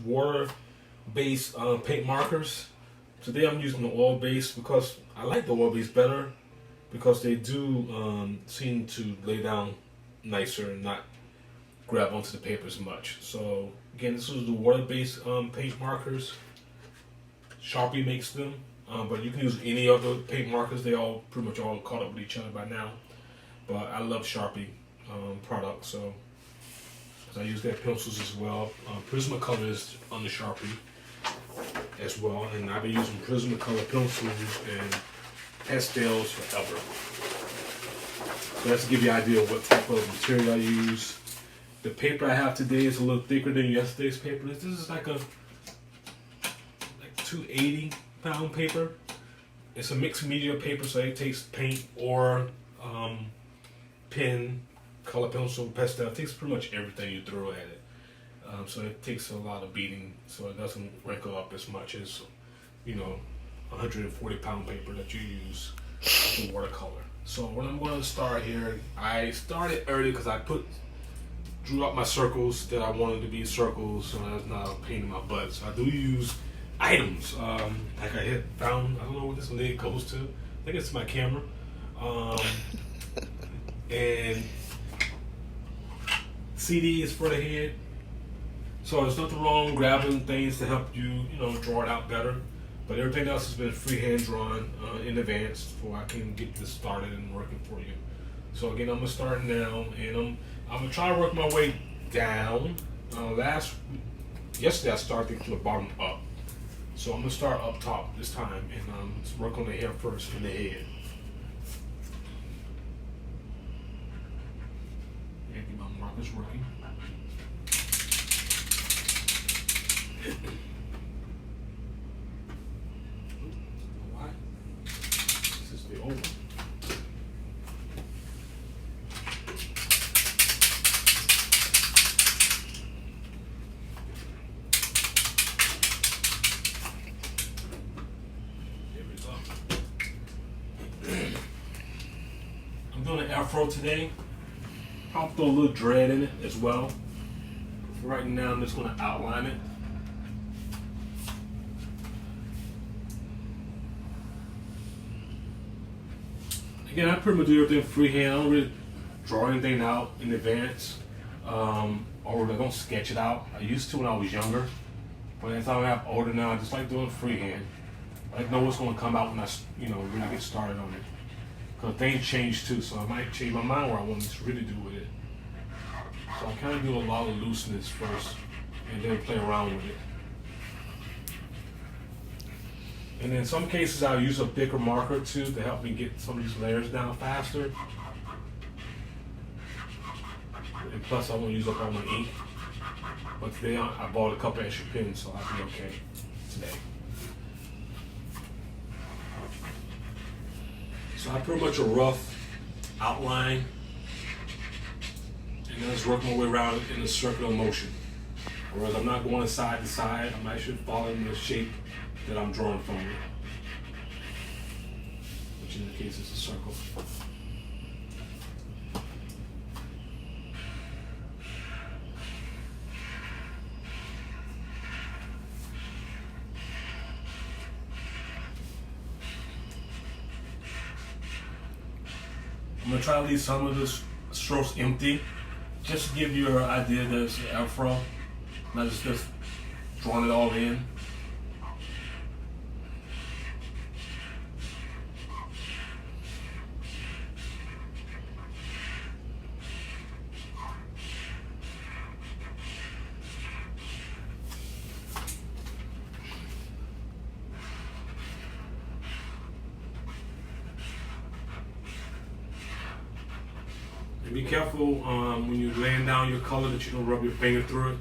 water-based paint markers. Today I'm using the oil-based because I like the oil-based better because they do seem to lay down nicer and not grab onto the paper as much. So again, this is the water-based paint markers. Sharpie makes them, but you can use any other paint markers. They all pretty much all caught up with each other by now. But I love Sharpie products, so I use their pencils as well. Prismacolor is on the Sharpie as well, and I've been using Prismacolor pencils and pastels forever. So that's to give you an idea of what type of material I use. The paper I have today is a little thicker than yesterday's paper. This is like 280 pound paper. It's a mixed media paper, so it takes paint or pen, color pencil, pastel. It takes pretty much everything you throw at it. So it takes a lot of beating, so it doesn't wrinkle up as much as 140 pound paper that you use for watercolor. So when I'm going to start here, I started early because I drew up my circles that I wanted to be circles, so that's not a pain in my butt. So I do use items. Like I had found, I don't know what this lid goes to. I think it's my camera. And CD is for the head. So there's nothing wrong grabbing things to help you, draw it out better. But everything else has been freehand drawn in advance before I can get this started and working for you. So again, I'm gonna start now, and I'm gonna try to work my way down. Yesterday I started from the bottom up. So I'm gonna start up top this time and work on the hair first and the head. And get my markers working. Why? This is the old one. I'm doing an afro today. I'll throw a little dread in it as well. For right now, I'm just going to outline it. Again, I pretty much do everything freehand. I don't really draw anything out in advance, or I don't sketch it out. I used to when I was younger, but as I got older now, I just like doing freehand. I know what's going to come out when I, really get started on it. Because things change too, so I might change my mind where I want to really do with it. So I kind of do a lot of looseness first, and then play around with it. And in some cases, I'll use a thicker marker too to help me get some of these layers down faster. And plus, I won't use up all my ink. But today, I bought a couple extra pens, so I'll be okay today. So I pretty much a rough outline, and then just work my way around in a circular motion. Whereas I'm not going side to side, I'm actually following the shape that I'm drawing from it, which in the case is a circle. I'm going to try to leave some of the strokes empty, just to give you an idea that it's an afro, not just drawing it all in. And be careful when you're laying down your color that you don't rub your finger through it.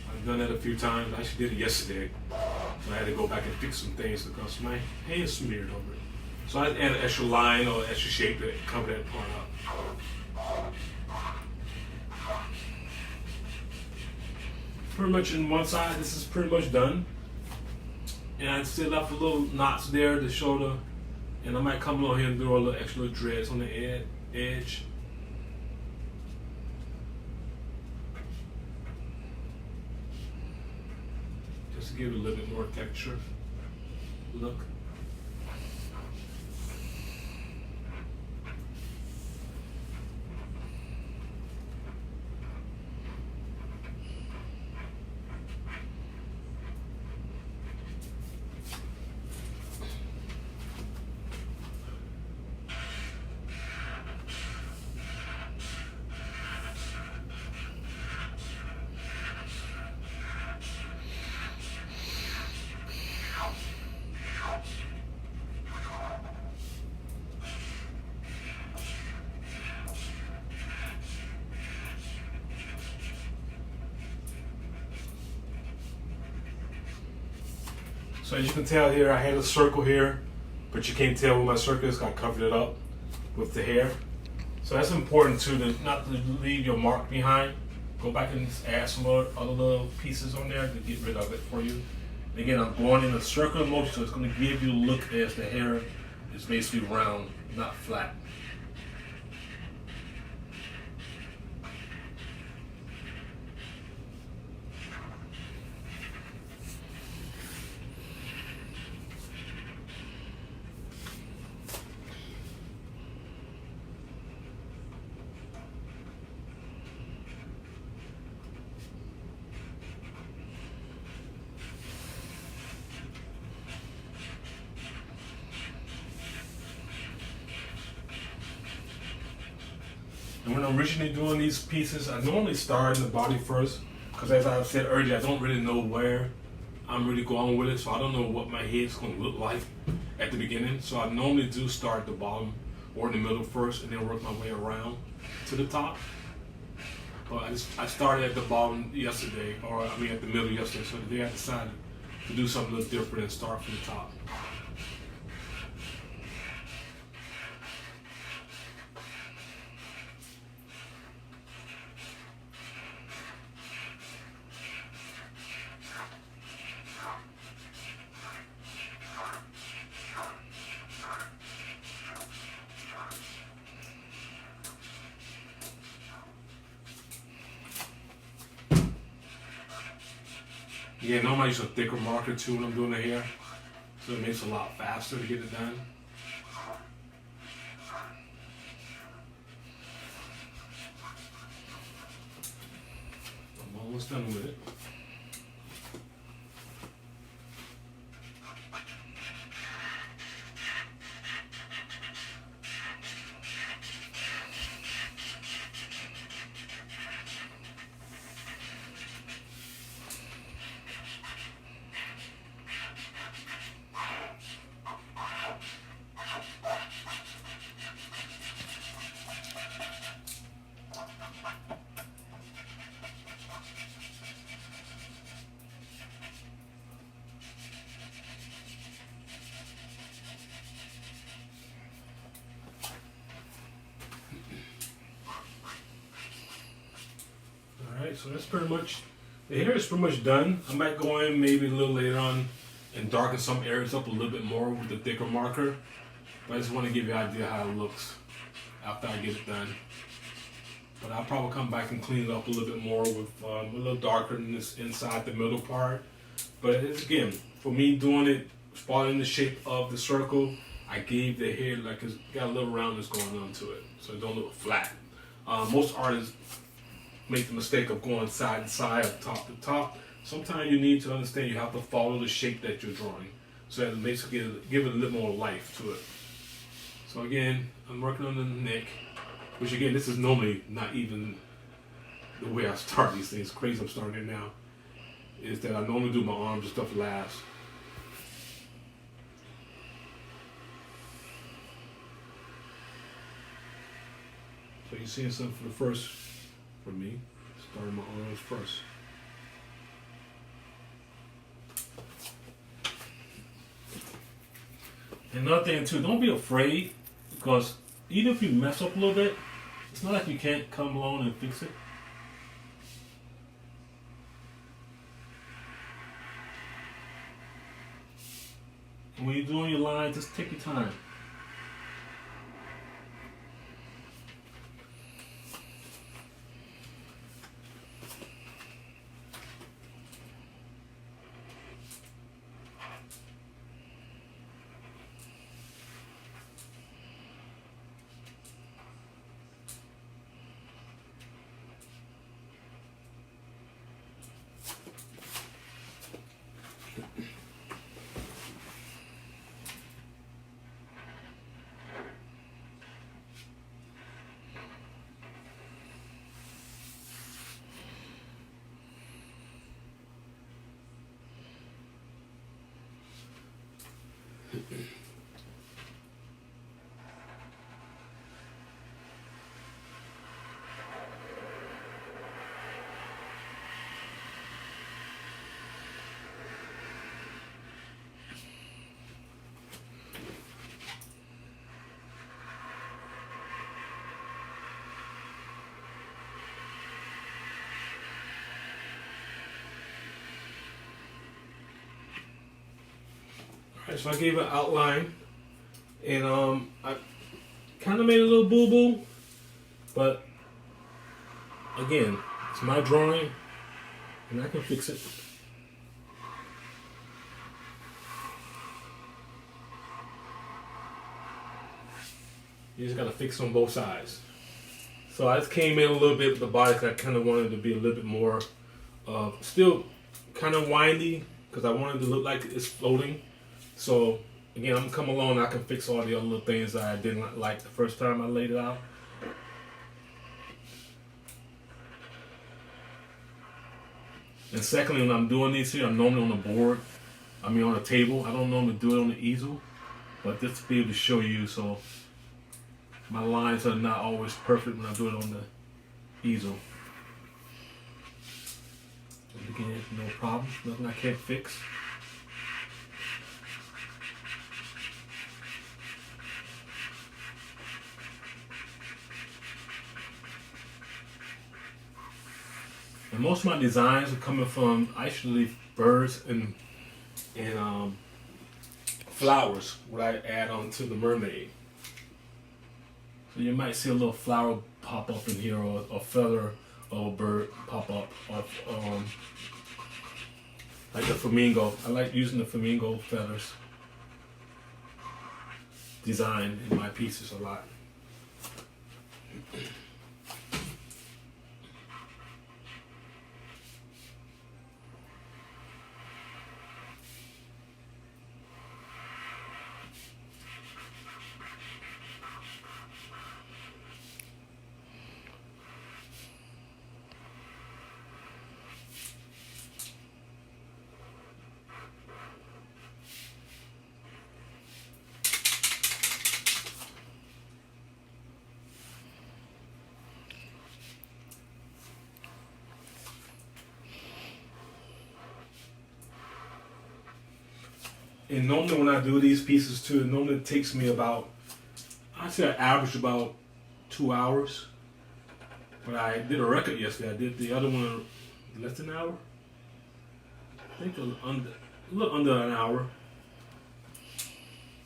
I've done that a few times. I actually did it yesterday. So I had to go back and fix some things because my hand smeared over it. So I add an extra line or extra shape to cover that part up. Pretty much on one side, this is pretty much done. And I still left a little knots there to show the, and I might come along here and do a little extra dreads on the edge. just to give it a little bit more texture look. So as you can tell here, I had a circle here, but you can't tell where my circle is. I covered it up with the hair. So that's important too, to not to leave your mark behind. Go back and add some other little pieces on there to get rid of it for you. And again, I'm going in a circular motion, so it's going to give you a look as the hair is basically round, not flat. And when I'm originally doing these pieces, I normally start in the body first, because as I said earlier, I don't really know where I'm really going with it, so I don't know what my head's going to look like at the beginning. So I normally do start at the bottom or in the middle first, and then work my way around to the top. But I started at the bottom yesterday, or I mean at the middle yesterday, so today I decided to do something a little different and start from the top. Yeah, normally I use a thicker marker too when I'm doing the hair, so it makes it a lot faster to get it done. I'm almost done with it. Alright, so that's pretty much, the hair is pretty much done. I might go in maybe a little later on and darken some areas up a little bit more with the thicker marker. But I just want to give you an idea how it looks after I get it done. But I'll probably come back and clean it up a little bit more with a little darker than this inside the middle part. But it's, again, for me doing it, following the shape of the circle, I gave the hair like it's got a little roundness going on to it, so it don't look flat. Most artists make the mistake of going side to side, or top to top. Sometimes you need to understand you have to follow the shape that you're drawing, so that basically give it a little more life to it. So again, I'm working on the neck, which again, this is normally not even the way I start these things. Crazy I'm starting it now. Is that I normally do my arms and stuff last. So you're seeing something for the first, for me, starting my arms first. And another thing too, don't be afraid, because even if you mess up a little bit, it's not like you can't come along and fix it. And when you're doing your line, just take your time. Alright, so I gave an outline, and I kind of made a little boo-boo, but again, it's my drawing, and I can fix it. You just gotta fix on both sides. So I just came in a little bit with the body because I kind of wanted to be a little bit more, still kind of windy because I wanted to look like it's floating. So again, I'm gonna come along and I can fix all the other little things that I didn't like the first time I laid it out. And secondly, when I'm doing these here, I'm normally on the board. I mean on a table. I don't normally do it on the easel, but just to be able to show you, so my lines are not always perfect when I do it on the easel. Again, no problem, nothing I can't fix. And most of my designs are coming from actually birds and flowers, what I add on to the Mermaid. So you might see a little flower pop up in here, or a feather of a bird pop up, or like the flamingo. I like using the flamingo feathers design in my pieces a lot. And normally when I do these pieces too, it normally takes me about, I'd say I average about 2 hours. But I did a record yesterday. I did the other one less than an hour. I think a little under an hour.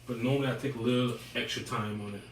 But normally I take a little extra time on it.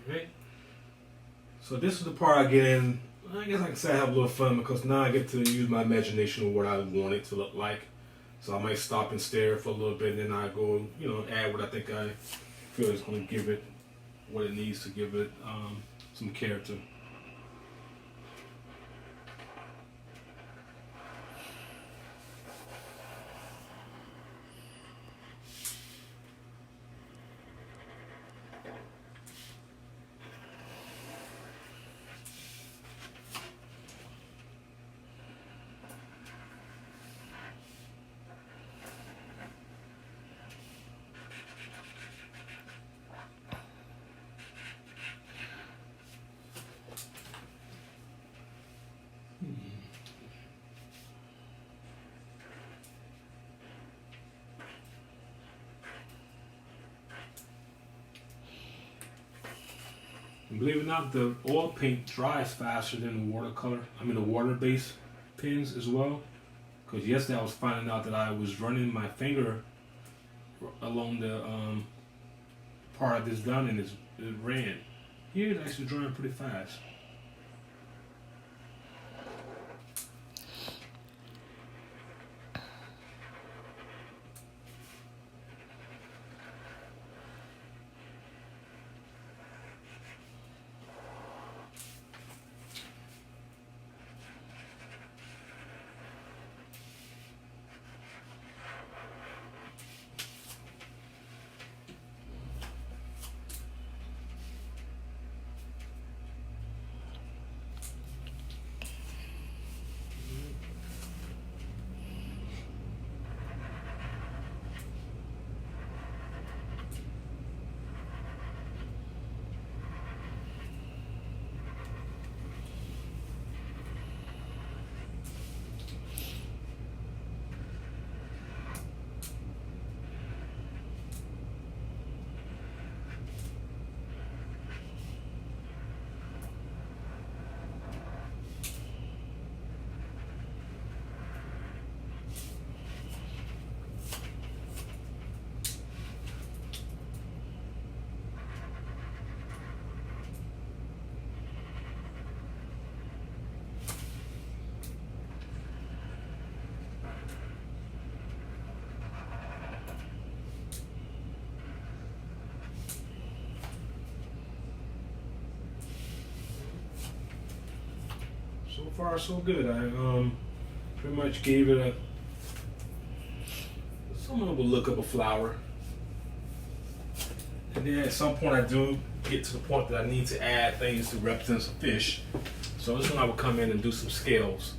Right. So this is the part I get in. I guess I can say I have a little fun because now I get to use my imagination of what I want it to look like. So I might stop and stare for a little bit, and then I go, add what I think I feel is going to give it what it needs to give it some character. And believe it or not, the oil paint dries faster than the the water-based pens as well. Because yesterday I was finding out that I was running my finger along the part of this gun and it ran. Here it's actually drying pretty fast. So far, so good. I pretty much gave it a somewhat of a look of a flower. And then at some point I do get to the point that I need to add things to represent some fish. So this one I will come in and do some scales.